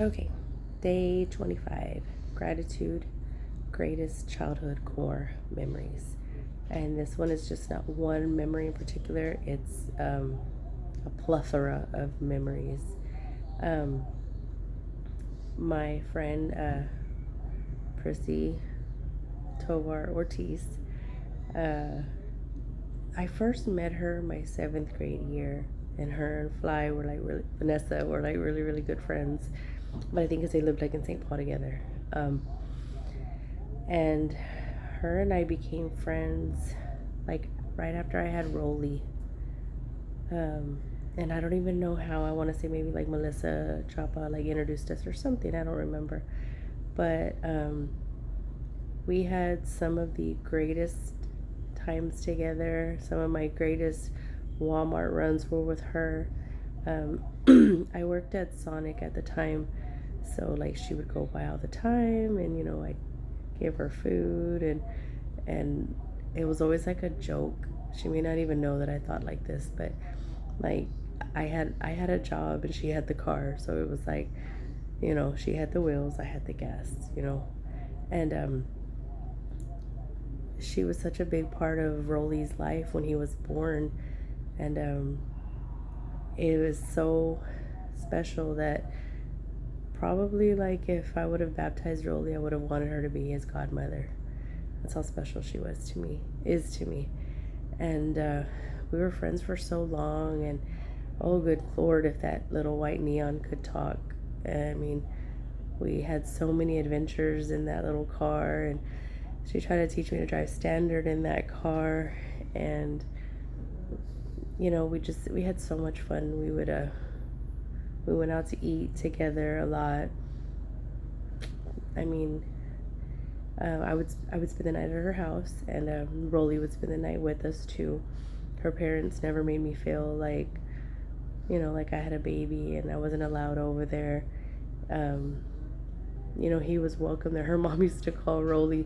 Okay, day 25, gratitude, greatest childhood core memories. And this one is just not one memory in particular, it's a plethora of memories. Um, my friend Prissy Tovar Ortiz, uh, I first met her my seventh grade year, and her and Fly were like really, Vanessa were like really, really good friends. But I think because they lived like in St. Paul together. And her and I became friends like right after I had Rolly. And I don't even know how. I want to say maybe like Melissa Chapa like introduced us or something. I don't remember. But we had some of the greatest times together. Some of my greatest Walmart runs were with her. I worked at Sonic at the time, so like she would go by all the time, and I give her food, and it was always like a joke. She may not even know that I thought like this, but like I had a job and she had the car, so it was like, she had the wheels, I had the gas, and she was such a big part of Rolly's life when he was born, and it was so special that probably like if I would have baptized Rolly, I would have wanted her to be his godmother. That's how special she was to me, is to me. And we were friends for so long, and oh, good Lord, if that little white neon could talk. I mean, we had so many adventures in that little car, and she tried to teach me to drive standard in that car, and we had so much fun. We went out to eat together a lot. I mean, I would spend the night at her house, and Rolly would spend the night with us too. Her parents never made me feel like, like I had a baby and I wasn't allowed over there. Um, he was welcome there. Her mom used to call Roly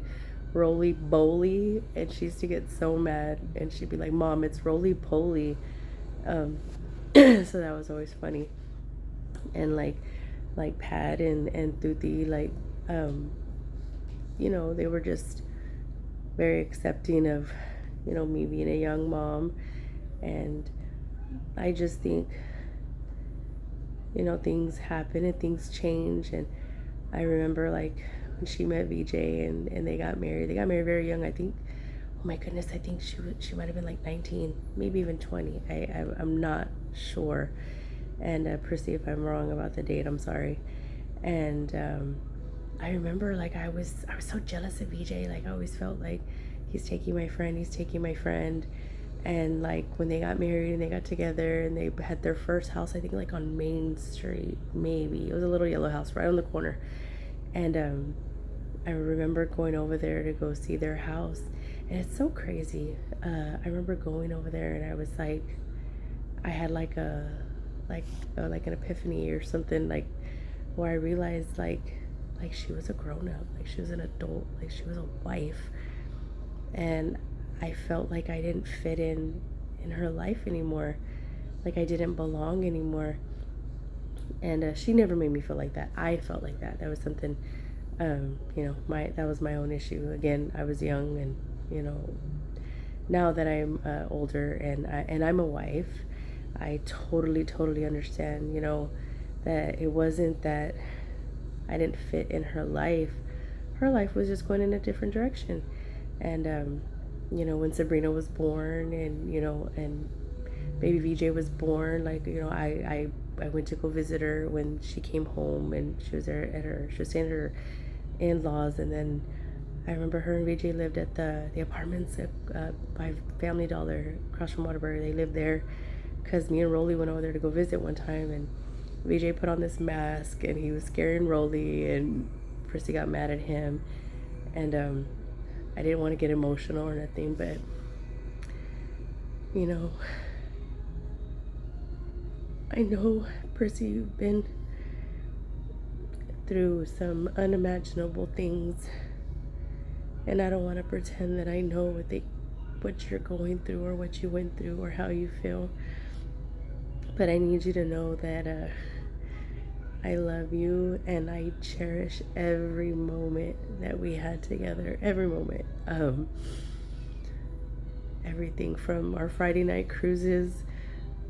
Boly, and she used to get so mad, and she'd be like, "Mom, it's Roly Poly." So that was always funny. And like Pat and Tuti, like, they were just very accepting of, me being a young mom. And I just think, things happen and things change. And I remember like when she met VJ, and they got married. They got married very young, I think. Oh my goodness, I think she might have been like 19, maybe even 20. I'm not sure. And Prissy, if I'm wrong about the date, I'm sorry. And I remember like I was so jealous of VJ. Like I always felt like he's taking my friend, he's taking my friend. And like when they got married and they got together and they had their first house, I think like on Main Street, maybe it was a little yellow house right on the corner. And I remember going over there to go see their house, and it's so crazy. I remember going over there, and I was like, I had like an epiphany or something, like where I realized like she was a grown up, like she was an adult, like she was a wife, and I felt like I didn't fit in her life anymore, like I didn't belong anymore. And she never made me feel like that. I felt like that. That was something, my that was my own issue. Again, I was young, and now that I'm older and I'm a wife, I totally, totally understand. That it wasn't that I didn't fit in her life. Her life was just going in a different direction. And when Sabrina was born, and baby VJ was born, like I went to go visit her when she came home, and she was there she was staying at her in-laws. And then I remember her and VJ lived at the apartments by Family Dollar across from Waterbury. They lived there because me and Rolly went over there to go visit one time, and VJ put on this mask and he was scaring Rolly, and Prissy got mad at him. And I didn't want to get emotional or nothing, but you know I know, Prissy, you've been through some unimaginable things, and I don't want to pretend that I know what you're going through or what you went through or how you feel. But I need you to know that I love you, and I cherish every moment that we had together. Every moment. Everything from our Friday night cruises,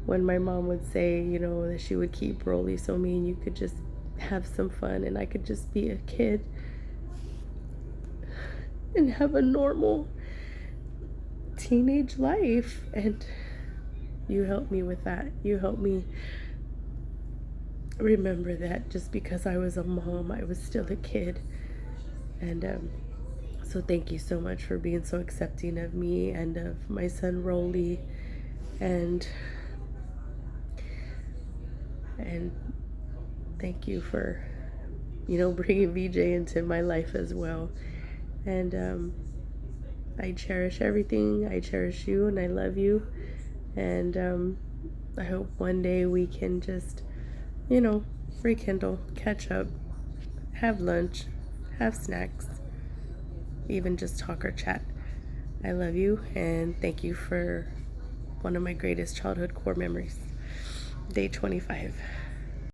when my mom would say, you know, that she would keep Rolly so me and you could just have some fun and I could just be a kid and have a normal teenage life. And you helped me with that. You helped me remember that just because I was a mom, I was still a kid. And so thank you so much for being so accepting of me and of my son Rolly, and and thank you for, you know, bringing VJ into my life as well. And I cherish everything. I cherish you, and I love you. And I hope one day we can just, you know, rekindle, catch up, have lunch, have snacks, even just talk or chat. I love you, and thank you for one of my greatest childhood core memories. Day 25.